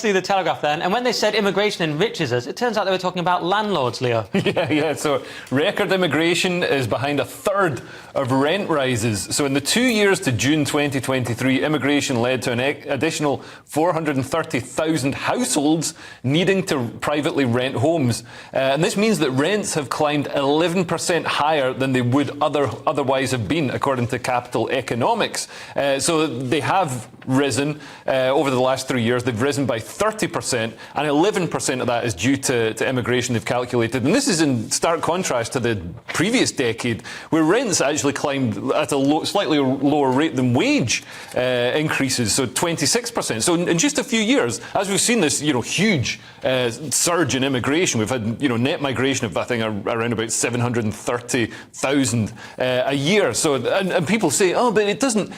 obviously the Telegraph then. And when they said immigration enriches us, it turns out they were talking about landlords, Leo. Yeah. So record immigration is behind a third of rent rises. So in the 2 years to June 2023, immigration led to an additional 430,000 households needing to privately rent homes. And this means that rents have climbed 11% higher than they would otherwise have been, according to Capital Economics. So they have risen over the last 3 years. They've risen by 30%, and 11% of that is due to immigration, they've calculated. And this is in stark contrast to the previous decade, where rents actually climbed at a slightly lower rate than wage increases, so 26%. So in just a few years, as we've seen this, huge surge in immigration, we've had, net migration of, I think, around about 730,000 a year. So, and people say, oh, but it doesn't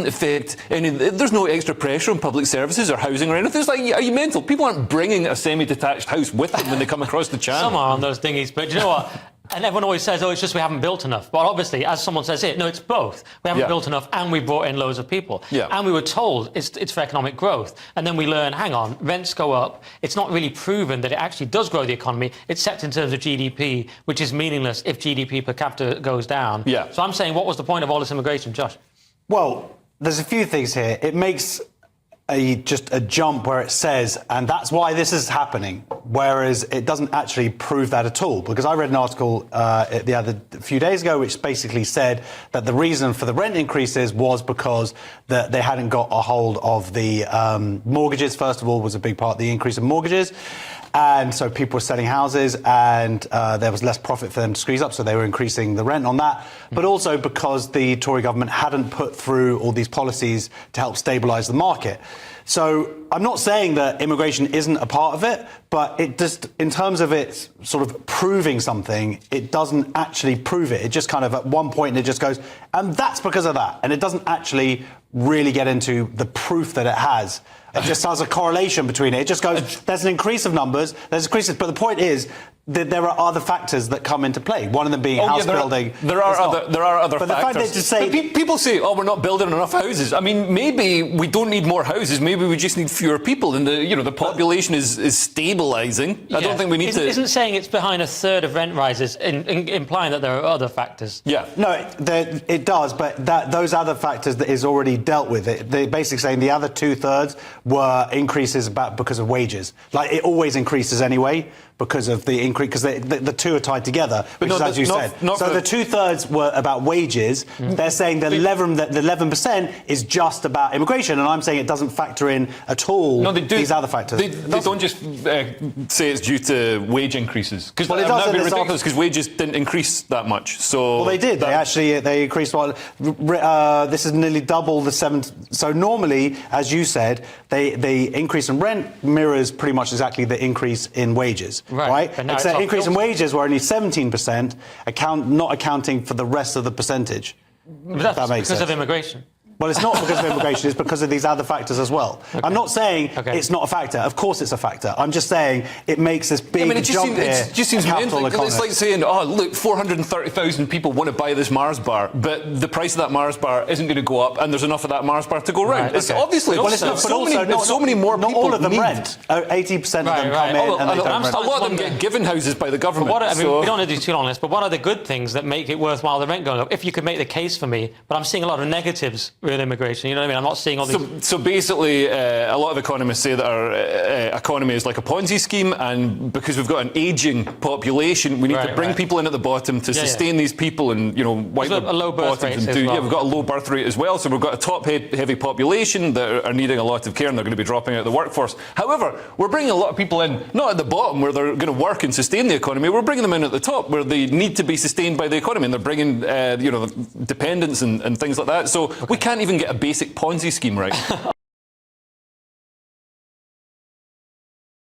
affect any. There's no extra pressure on public services or housing or anything. It's like, are you mental? People aren't bringing a semi-detached house with them when they come across the channel. Some are on those dinghies, but you know what? And everyone always says, oh, it's just we haven't built enough. But obviously, as someone says here, no, it's both. We haven't built enough and we brought in loads of people. Yeah. And we were told it's for economic growth. And then we learn, hang on, rents go up. It's not really proven that it actually does grow the economy. It's set in terms of GDP, which is meaningless if GDP per capita goes down. Yeah. So I'm saying, what was the point of all this immigration, Josh? Well, there's a few things here. It makes just a jump where it says, and that's why this is happening, whereas it doesn't actually prove that at all. Because I read an article a few days ago which basically said that the reason for the rent increases was because they hadn't got a hold of the mortgages. First of all, was a big part of the increase in mortgages. And so people were selling houses and there was less profit for them to squeeze up, so they were increasing the rent on that. But also because the Tory government hadn't put through all these policies to help stabilise the market. So I'm not saying that immigration isn't a part of it, but it just, in terms of it sort of proving something, it doesn't actually prove it. It just kind of at one point it just goes, and that's because of that. And it doesn't actually really get into the proof that it has. It just has a correlation between it. It just goes, there's an increase of numbers, there's increases, but the point is that there are other factors that come into play. One of them being house building. There are other but factors. The fact that to say, people say, oh, we're not building enough houses. I mean, maybe we don't need more houses. Maybe we just need fewer people, and the population is stabilising. I don't think we need to. Isn't saying it's behind a third of rent rises implying that there are other factors? Yeah. No, it does, but those other factors that is already dealt with. They're basically saying the other 2/3 were increases because of wages. Like it always increases anyway because of the increase, because the two are tied together, which is, as you said. So the 2/3 were about wages. They're saying the 11% is just about immigration, and I'm saying it doesn't factor in at all these other factors. They don't just say it's due to wage increases, because it that would be does ridiculous, because wages didn't increase that much. So well, they did. They increased. This is nearly double the 7. So normally, as you said, the increase in rent mirrors pretty much exactly the increase in wages. Right? Except increase in wages were only 17%, not accounting for the rest of the percentage. But that's because of immigration. Well, it's not because of immigration, it's because of these other factors as well. Okay. I'm not saying it's not a factor. Of course it's a factor. I'm just saying it makes this big jump here. It just seems mental. It's like saying, oh, look, 430,000 people want to buy this Mars bar, but the price of that Mars bar isn't going to go up, and there's enough of that Mars bar to go round. Right, it's obviously... Well, so many more people. Not all of them rent. 80% of them come in and they don't rent. A lot of them get given houses by the government. We don't want to do too long on this, but what are the good things that make it worthwhile, the rent going up? If you could make the case for me, but I'm seeing a lot of negatives with immigration, you know what I mean? I'm not seeing all these... So basically, a lot of economists say that our economy is like a Ponzi scheme, and because we've got an ageing population, we need to bring people in at the bottom to sustain these people and, wipe the low birth bottoms. Rate we've got a low birth rate as well, so we've got a top-heavy population that are needing a lot of care, and they're going to be dropping out of the workforce. However, we're bringing a lot of people in, not at the bottom where they're going to work and sustain the economy, we're bringing them in at the top where they need to be sustained by the economy, and they're bringing, dependents and things like that. So we can't even get a basic Ponzi scheme right.